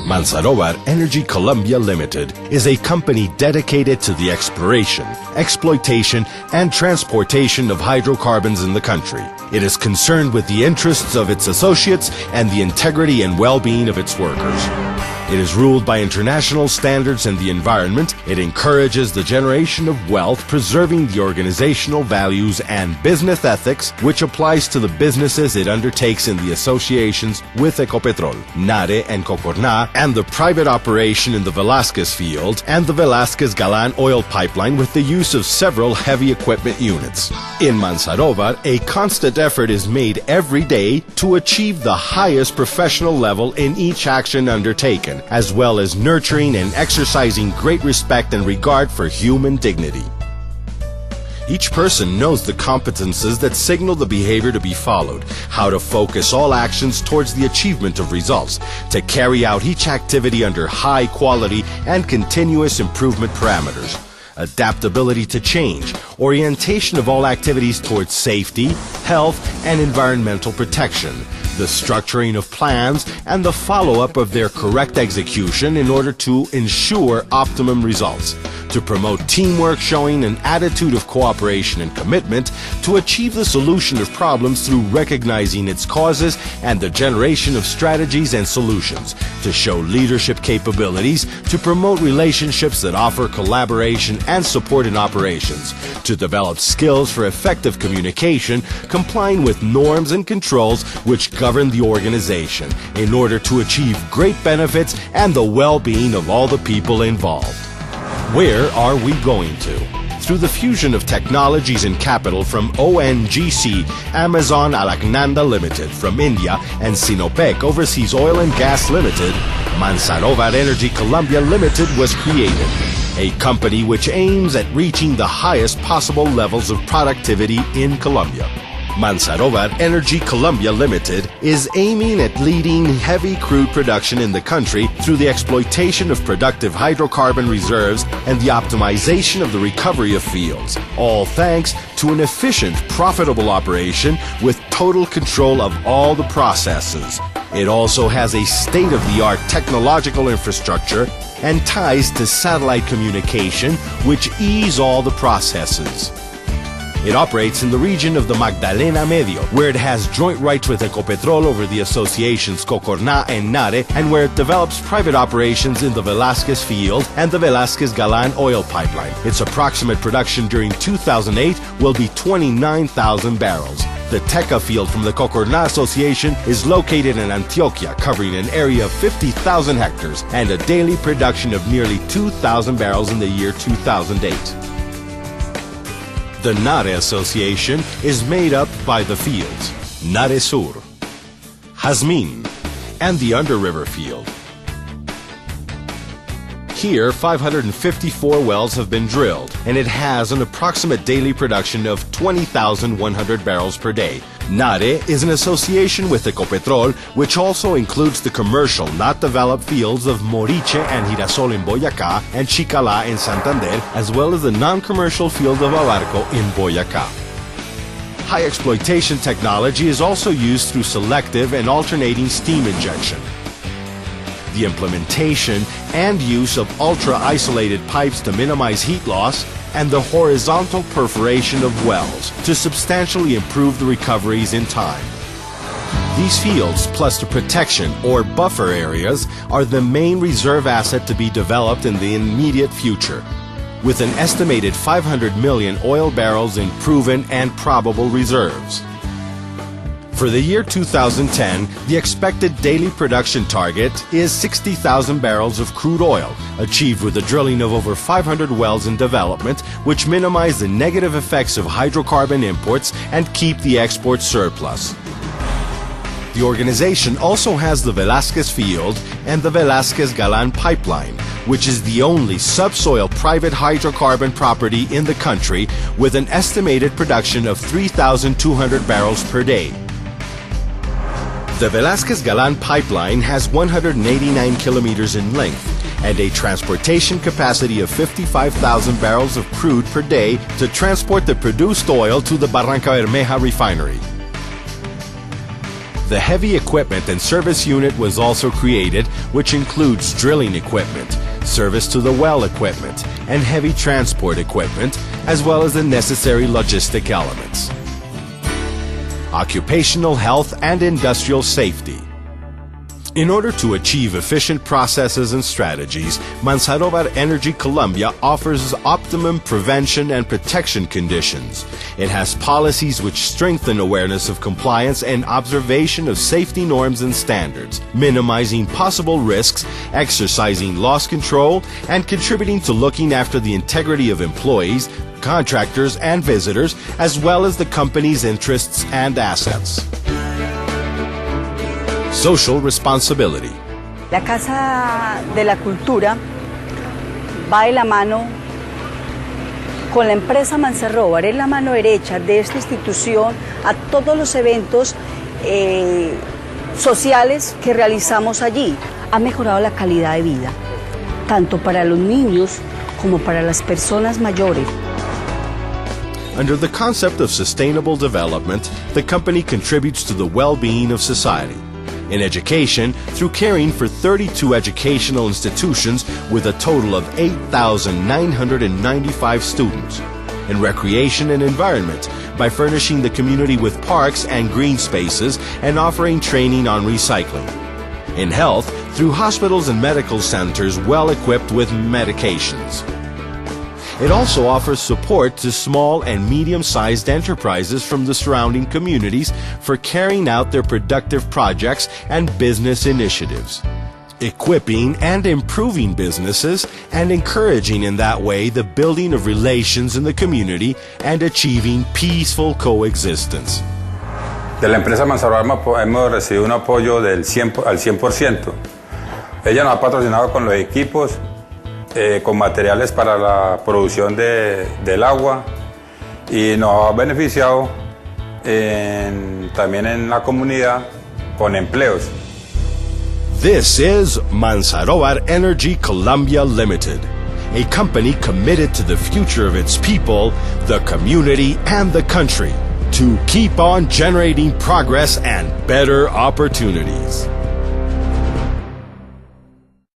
Mansarovar Energy Colombia Limited is a company dedicated to the exploration, exploitation, and transportation of hydrocarbons in the country. It is concerned with the interests of its associates and the integrity and well-being of its workers. It is ruled by international standards and the environment. It encourages the generation of wealth, preserving the organizational values and business ethics, which applies to the businesses it undertakes in the associations with Ecopetrol, NARE and Cocorná, and the private operation in the Velázquez field and the Velázquez Galán oil pipeline with the use of several heavy equipment units. In Mansarovar, a constant effort is made every day to achieve the highest professional level in each action undertaken, as well as nurturing and exercising great respect and regard for human dignity. Each person knows the competences that signal the behavior to be followed, how to focus all actions towards the achievement of results, to carry out each activity under high quality and continuous improvement parameters, adaptability to change, orientation of all activities towards safety, health, and environmental protection, the structuring of plans, and the follow-up of their correct execution in order to ensure optimum results, to promote teamwork, showing an attitude of cooperation and commitment, to achieve the solution of problems through recognizing its causes and the generation of strategies and solutions, to show leadership capabilities, to promote relationships that offer collaboration and support in operations, to develop skills for effective communication, complying with norms and controls which govern the organization in order to achieve great benefits and the well-being of all the people involved. Where are we going to? Through the fusion of technologies and capital from ONGC, Amazon Alaknanda Limited from India, and Sinopec Overseas Oil and Gas Limited, Mansarovar Energy Colombia Limited was created. A company which aims at reaching the highest possible levels of productivity in Colombia. Mansarovar Energy Colombia Limited is aiming at leading heavy crude production in the country through the exploitation of productive hydrocarbon reserves and the optimization of the recovery of fields, all thanks to an efficient, profitable operation with total control of all the processes. It also has a state-of-the-art technological infrastructure and ties to satellite communication, which ease all the processes. It operates in the region of the Magdalena Medio, where it has joint rights with Ecopetrol over the associations Cocorná and NARE, and where it develops private operations in the Velázquez field and the Velázquez Galán oil pipeline. Its approximate production during 2008 will be 29,000 barrels. The Teca field from the Cocorná Association is located in Antioquia, covering an area of 50,000 hectares and a daily production of nearly 2,000 barrels in the year 2008. The NARE Association is made up by the fields NARE Sur, Jazmín, and the Underriver field. Here, 554 wells have been drilled, and it has an approximate daily production of 20,100 barrels per day. NARE is an association with Ecopetrol, which also includes the commercial, not developed fields of Moriche and Girasol in Boyacá and Chicalá in Santander, as well as the non-commercial field of Abarco in Boyacá. High exploitation technology is also used through selective and alternating steam injection, the implementation and use of ultra-isolated pipes to minimize heat loss, and the horizontal perforation of wells to substantially improve the recoveries in time. These fields, plus the protection or buffer areas, are the main reserve asset to be developed in the immediate future, with an estimated 500 million oil barrels in proven and probable reserves. For the year 2010, the expected daily production target is 60,000 barrels of crude oil, achieved with the drilling of over 500 wells in development, which minimize the negative effects of hydrocarbon imports and keep the export surplus. The organization also has the Velázquez field and the Velázquez Galán pipeline, which is the only subsoil private hydrocarbon property in the country, with an estimated production of 3,200 barrels per day. The Velázquez Galán pipeline has 189 kilometers in length and a transportation capacity of 55,000 barrels of crude per day to transport the produced oil to the Barranca Bermeja refinery. The heavy equipment and service unit was also created, which includes drilling equipment, service to the well equipment, and heavy transport equipment, as well as the necessary logistic elements. Occupational health and industrial safety. In order to achieve efficient processes and strategies, Manzarobar Energy Colombia offers optimum prevention and protection conditions. It has policies which strengthen awareness of compliance and observation of safety norms and standards, minimizing possible risks, exercising loss control, and contributing to looking after the integrity of employees, contractors, and visitors, as well as the company's interests and assets. Social responsibility. La Casa de la Cultura va de la mano con la empresa Manzarobar, es la mano derecha de esta institución a todos los eventos sociales que realizamos allí. Ha mejorado la calidad de vida, tanto para los niños como para las personas mayores. Under the concept of sustainable development, the company contributes to the well-being of society. In education, through caring for 32 educational institutions with a total of 8,995 students. In recreation and environment, by furnishing the community with parks and green spaces and offering training on recycling. In health, through hospitals and medical centers well equipped with medications. It also offers support to small and medium-sized enterprises from the surrounding communities for carrying out their productive projects and business initiatives, equipping and improving businesses, and encouraging in that way the building of relations in the community and achieving peaceful coexistence. De la empresa Manzarobar hemos recibido un apoyo al 100%. Ella nos ha patrocinado con los equipos, con materiales para la producción del agua, y nos ha beneficiado también en la comunidad con empleos. This is Manzarobar Energy Colombia Limited, a company committed to the future of its people, the community, and the country, to keep on generating progress and better opportunities.